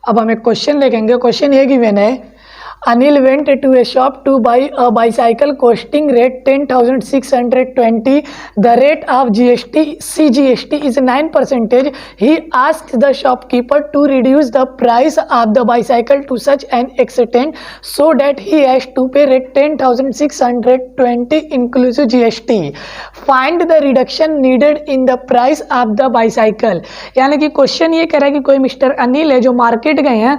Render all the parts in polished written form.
अब हम एक क्वेश्चन देखेंगे। क्वेश्चन ये गिवन है, Anil went to a shop to buy a bicycle costing rate 10,620. The rate of GST CGST is 9%. He asked the shopkeeper to reduce the price of the bicycle to such an extent so that he has to pay rate 10,620 inclusive GST. Find the reduction needed in the price of the bicycle. यानी कि question ये कह रहा है कि कोई mister Anil है जो मार्केट गए हैं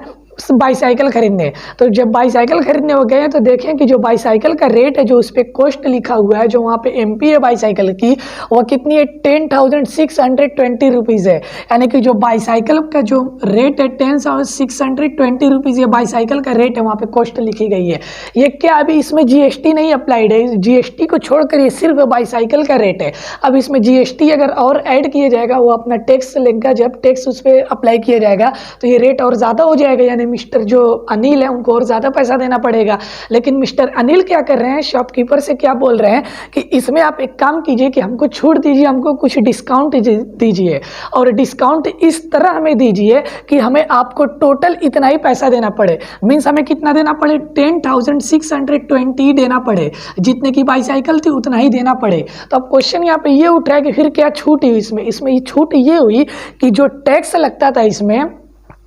बाईसाइकिल खरीदने। तो जब बाईसाइकिल खरीदने हो गए हैं तो देखें कि जो बाईसाइकिल का रेट है, जो उस पर कॉस्ट लिखा हुआ है, जो वहाँ पे MP है बाईसाइकिल की, वह कितनी है 10,620 रुपीज़ है। यानी कि जो बाईसाइकिल का जो रेट है 10,620 रुपीज़, ये बाईसाइकिल का रेट है, वहाँ पे कॉस्ट लिखी गई है। ये क्या, अभी इसमें GST नहीं अप्लाइड है, GST को छोड़कर ये सिर्फ बाईसाइकिल का रेट है। अब इसमें GST अगर और ऐड किया जाएगा, वो अपना टैक्स लेगा, जब टैक्स उस पर अप्लाई किया जाएगा तो ये रेट और ज़्यादा हो जाएगा, यानी मिस्टर जो अनिल है उनको और ज़्यादा पैसा देना पड़ेगा। लेकिन मिस्टर अनिल क्या कर रहे हैं, शॉपकीपर से क्या बोल रहे हैं कि इसमें आप एक काम कीजिए कि हमको छूट दीजिए, हमको कुछ डिस्काउंट दीजिए, और डिस्काउंट इस तरह हमें दीजिए कि हमें आपको टोटल इतना ही पैसा देना पड़े। मीन्स हमें कितना देना पड़े, 10,620 देना पड़े, जितने की बाईसाइकिल थी उतना ही देना पड़े। तो अब क्वेश्चन यहाँ पे ये उठ रहा है कि फिर क्या छूट हुई इसमें ये छूट ये हुई कि जो टैक्स लगता था, इसमें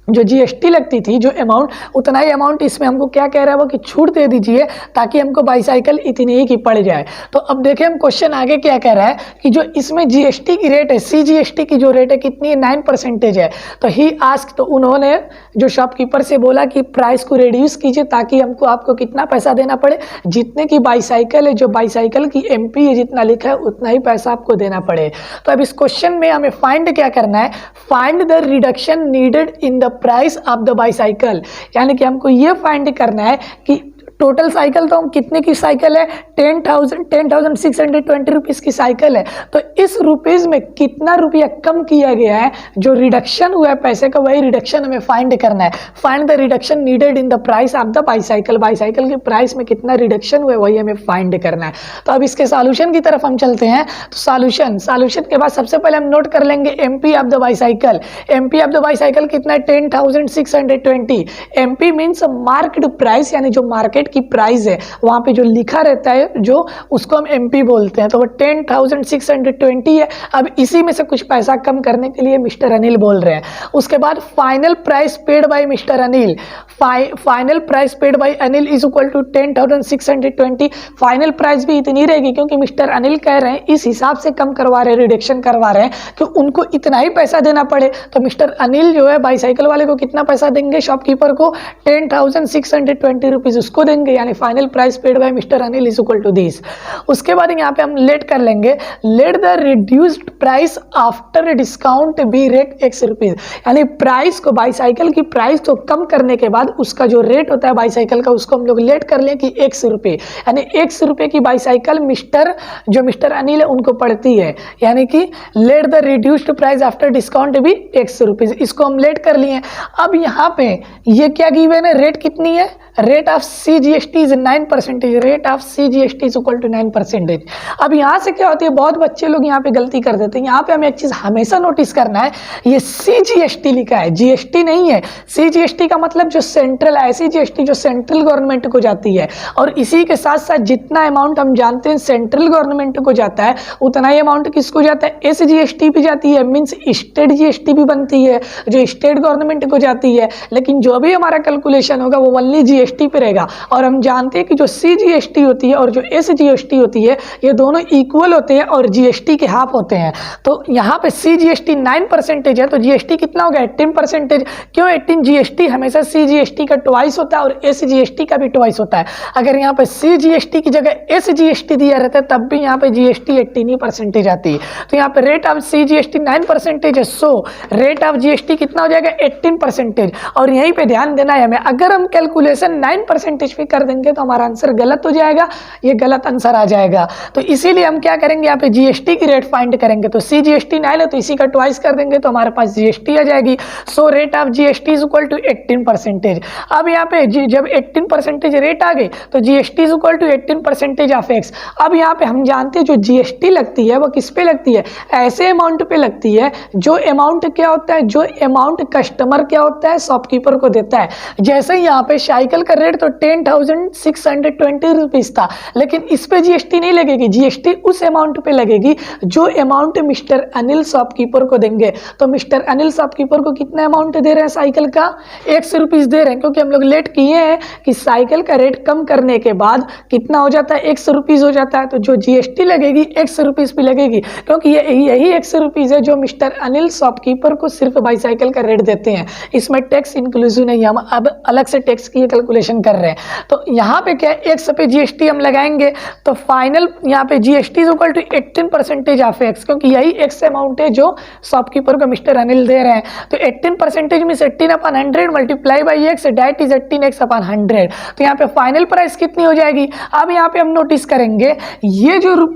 जो GST लगती थी, जो अमाउंट, उतना ही अमाउंट इसमें हमको क्या कह रहा है वो कि छूट दे दीजिए ताकि हमको बाईसाइकिल इतनी ही की पड़ जाए। तो अब देखें हम क्वेश्चन आगे क्या कह रहा है कि जो इसमें GST की रेट है, CGST की जो रेट है कितनी है, 9% है। तो ही आस्क, तो उन्होंने जो शॉपकीपर से बोला कि प्राइस को रिड्यूस कीजिए ताकि हमको आपको कितना पैसा देना पड़े, जितने की बाईसाइकिल है, जो बाईसाइकिल की MP है जितना लिखा है उतना ही पैसा आपको देना पड़े। तो अब इस क्वेश्चन में हमें फाइंड क्या करना है, find the reduction needed in the price of the bicycle. यानी कि हमको ये फाइंड करना है कि टोटल साइकिल तो हम कितने की साइकिल है, 10,620 रुपीज़ की साइकिल है। तो इस रुपीज़ में कितना रुपया कम किया गया है, जो रिडक्शन हुआ है पैसे का, वही रिडक्शन हमें फाइंड करना है। Find the reduction needed in the price of the bicycle, bicycle के प्राइस में कितना रिडक्शन हुआ है वही हमें फाइंड करना है। तो अब इसके सॉल्यूशन की तरफ हम चलते हैं। तो सॉल्यूशन के बाद सबसे पहले हम नोट कर लेंगे MP of the bicycle. MP of the bicycle कितना है, 10,620। MP मीन्स मार्केट प्राइस, यानी जो मार्केट की प्राइस है वहां पे जो लिखा रहता है जो, उसको हम MP बोलते हैं। तो वो 10,620 है। अब इसी में से कुछ पैसा कम करने के लिए मिस्टर अनिल बोल रहे हैं। उसके बाद final price paid by mister Anil, final price paid by Anil is equal to 10,620। Final price भी इतनी रहेगी क्योंकि मिस्टर अनिल कह रहे हैं इस हिसाब से कम करवा रहे हैं, रिडक्शन करवा रहे हैं कि उनको इतना ही पैसा देना पड़े। तो मिस्टर अनिल जो है बाईसाइकिल वाले को कितना पैसा देंगे, शॉपकीपर को 10,620 रुपीज़ उसको देंगे, यानी final price paid by mister Anil is equal to this. उसके बाद यहाँ पे हम लेट कर लेंगे, let the reduced price after discount be rate X rupees. यानी प्राइस को, बाईसाइकिल की प्राइस को कम करने के बाद उसका जो रेट होता है बाईसाइकिल का, उसको हम लोग लेट कर लें कि X रुपये, यानी X रुपये की बाईसाइकिल मिस्टर अनिल है उनको पड़ती है। यानी कि late the reduced price after discount भी X रुपीज, इसको हम लेट कर लिए। अब यहाँ पे ये क्या गिवन है, रेट कितनी है, rate of CGST is 9%, rate of CGST is equal to 9%। अब यहाँ से क्या होती है, बहुत बच्चे लोग यहाँ पे गलती कर देते हैं। यहाँ पे हमें एक चीज हमेशा नोटिस करना है, ये CGST लिखा है, GST नहीं है। CGST का मतलब जो सेंट्रल है, CGST जो सेंट्रल गवर्नमेंट को जाती है, और इसी के साथ साथ जितना अमाउंट हम जानते हैं सेंट्रल गवर्नमेंट को जाता है, उतना ही अमाउंट किसको जाता है, SGST भी जाती है, मीन्स स्टेट GST भी बनती है जो स्टेट गवर्नमेंट को जाती है। लेकिन जो भी हमारा कैलकुलेशन होगा वो ओनली GST पे रहेगा। और हम जानते हैं कि जो CGST होती है और जो SGST होती है, ये दोनों इक्वल होते हैं और GST के हाफ होते हैं। तो यहाँ पे CGST 9% है, तो GST कितना होगा, 18%। क्यों 18? GST हमेशा CGST का ट्वाइस होता है और SGST का भी ट्वाइस होता है। अगर यहाँ पे CGST की जगह SGST दिया रहता है तब भी यहाँ पे GST 18% आती है। तो यहाँ पे रेट ऑफ CGST 9% है, सो रेट ऑफ GST कितना हो जाएगा, 18%। और यहीं पे ध्यान देना है हमें, अगर हम कैलकुलेशन 9% पे कर देंगे तो हमारा आंसर गलत हो जाएगा, ये गलत आंसर आ जाएगा। तो इसीलिए हम क्या करेंगे, यहाँ पे जीएसटी की रेट फाइंड करेंगे। तो सी जीएसटी 9 है तो इसी का ट्वाइस कर देंगे तो हमारे पास जीएसटी आ जाएगी। So rate of GST is equal to 18%। अब यहाँ पे जब 18% रेट आ गई तो GST is equal to 18% of x. अब यहाँ पे हम जानते हैं जो जीएसटी लगती है वो किस पे लगती है, ऐसे अमाउंट पे लगती है जो अमाउंट क्या होता है, जो अमाउंट कस्टमर क्या होता है, शॉपकीपर को देता है। जैसे यहाँ पे साइकिल का रेट तो 10,620 रुपीज था, लेकिन इस पे जीएसटी नहीं लगेगी, जीएसटी उस अमाउंट पे लगेगी जो अमाउंट मिस्टर अनिल शॉपकीपर को देंगे। तो मिस्टर अनिल शॉपकीपर को कितना अमाउंट दे रहे हैं साइकिल का, 100 रुपीज दे रहे हैं, क्योंकि हम लोग लेट किए हैं कि साइकिल का रेट कम करने के बाद कितना हो जाता है, 100 रुपीज हो जाता है। तो जो जीएसटी लगेगी 100 रुपीज भी लगेगी, क्योंकि यही 100 रुपीज है जो मिस्टर अनिल शॉपकीपर को सिर्फ बाईसाइकिल का रेट देते हैं। इसमें टैक्स इंक्लूसिव नहीं, हम अब अलग से टैक्स की कैलकुलेशन कर रहे हैं। तो यहाँ पे क्या 100 पे जीएसटी हम लगाएंगे तो फाइनल यहाँ पे GST is equal to 18% of x, क्योंकि यही एक्स अमाउंट है जो शॉपकीपर को मिस्टर अनिल दे रहे हैं। तो 18% means 18/100 multiply by x, that is 18x/100। तो यहाँ पे फाइनल प्राइस कितनी हो जाएगी। अब यहाँ पे हम नोटिस करेंगे ये जो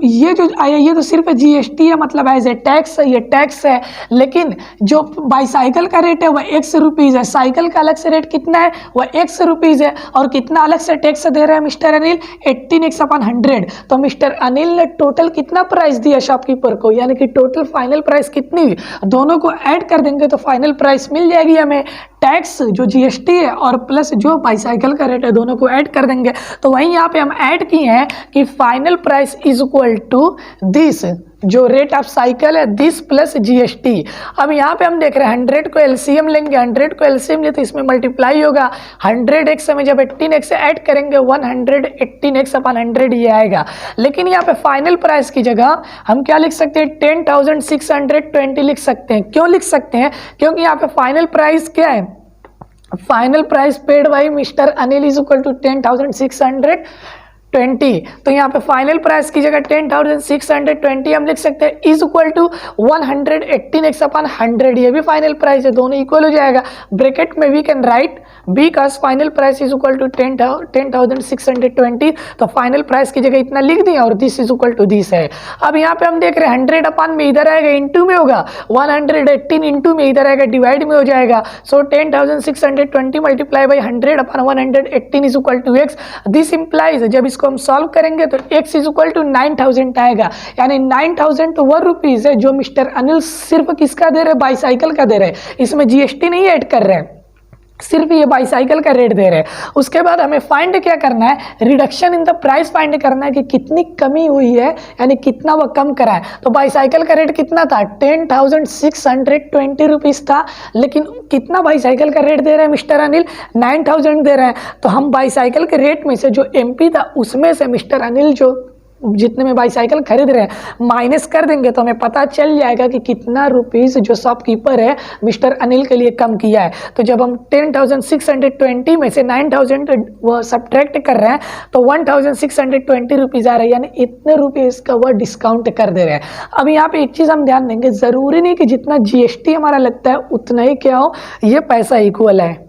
आया ये तो सिर्फ जीएसटी है, मतलब एज ए टैक्स है, ये टैक्स है। लेकिन जो बाईसाइकिल का रेट है वह 100 रुपीज है, साइकिल का अलग से रेट कितना है, वह 100 रुपीज है। और कितना अलग से टैक्स दे रहे हैं मिस्टर अनिल, 18x/100। तो मिस्टर अनिल ने टोटल कितना प्राइस दिया शॉपकीपर को, यानी कि टोटल फाइनल प्राइस कितनी हुई, दोनों को ऐड कर देंगे तो फाइनल प्राइस मिल जाएगी हमें। टैक्स जो जीएसटी है और प्लस जो बाईसाइकिल का रेट है दोनों को ऐड कर देंगे। तो वहीं यहाँ पे हम ऐड किए हैं कि final price is equal to this, जो रेट ऑफ साइकिल है दिस प्लस जीएसटी। अब यहाँ पे हम देख रहे हैं 100 को एलसीएम लेंगे, 100 को एलसीएम ले तो इसमें मल्टीप्लाई होगा 100x में जब 18x से ऐड करेंगे 118x/100 ये आएगा। लेकिन यहाँ पे फाइनल प्राइस की जगह हम क्या लिख सकते हैं, 10,620 लिख सकते हैं। क्यों लिख सकते हैं, क्योंकि यहाँ पे फाइनल प्राइस क्या है, final price paid by mister Anil is equal to 10,620। तो यहाँ पे फाइनल प्राइस की जगह 10,620 हम लिख सकते हैं इज इक्वल टू 118x/100, ये भी फाइनल प्राइस है, दोनों इक्वल हो जाएगा। ब्रैकेट में we can write because final price is equal to 10,620। तो फाइनल प्राइस की जगह इतना लिख दिया और this is equal to this है। अब यहाँ पे हम देख रहे हैं 100 अपान में इधर आएगा इंटू में होगा, 118 इंटू में इधर आएगा डिवाइड में हो जाएगा। So 10,620 multiply by 100/118 is equal to x. This implies जब इसको हम सॉल्व करेंगे तो x इज इक्वल टू 9,000 आएगा, यानी 9,000 तो वो रुपीज है जो मिस्टर अनिल सिर्फ किसका दे रहे, बाईसाइकिल का दे रहे, इसमें जीएसटी नहीं ऐड कर रहे हैं, सिर्फ ये बाईसाइकिल का रेट दे रहे हैं। उसके बाद हमें फाइंड क्या करना है, reduction in the price find करना है कि कितनी कमी हुई है, यानी कितना वो कम करा है। तो बाईसाइकिल का रेट कितना था, 10,620 रुपीज था, लेकिन कितना बाईसाइकिल का रेट दे रहे हैं मिस्टर अनिल, 9,000 दे रहे हैं। तो हम बाईसाइकिल के रेट में से जो एमपी था उसमें से मिस्टर अनिल जो जितने में बाईसाइकिल खरीद रहे हैं माइनस कर देंगे तो हमें पता चल जाएगा कि कितना रुपीस जो शॉपकीपर है मिस्टर अनिल के लिए कम किया है। तो जब हम 10,620 में से 9,000 वो सब्ट्रैक्ट कर रहे हैं तो 1,620 रुपीज़ आ रहे हैं, यानी इतने रुपीज़ का वो डिस्काउंट कर दे रहे हैं। अब यहाँ पे एक चीज़ हम ध्यान देंगे, ज़रूरी नहीं कि जितना जीएसटी हमारा लगता है उतना ही क्या हो, ये पैसा इक्वल है।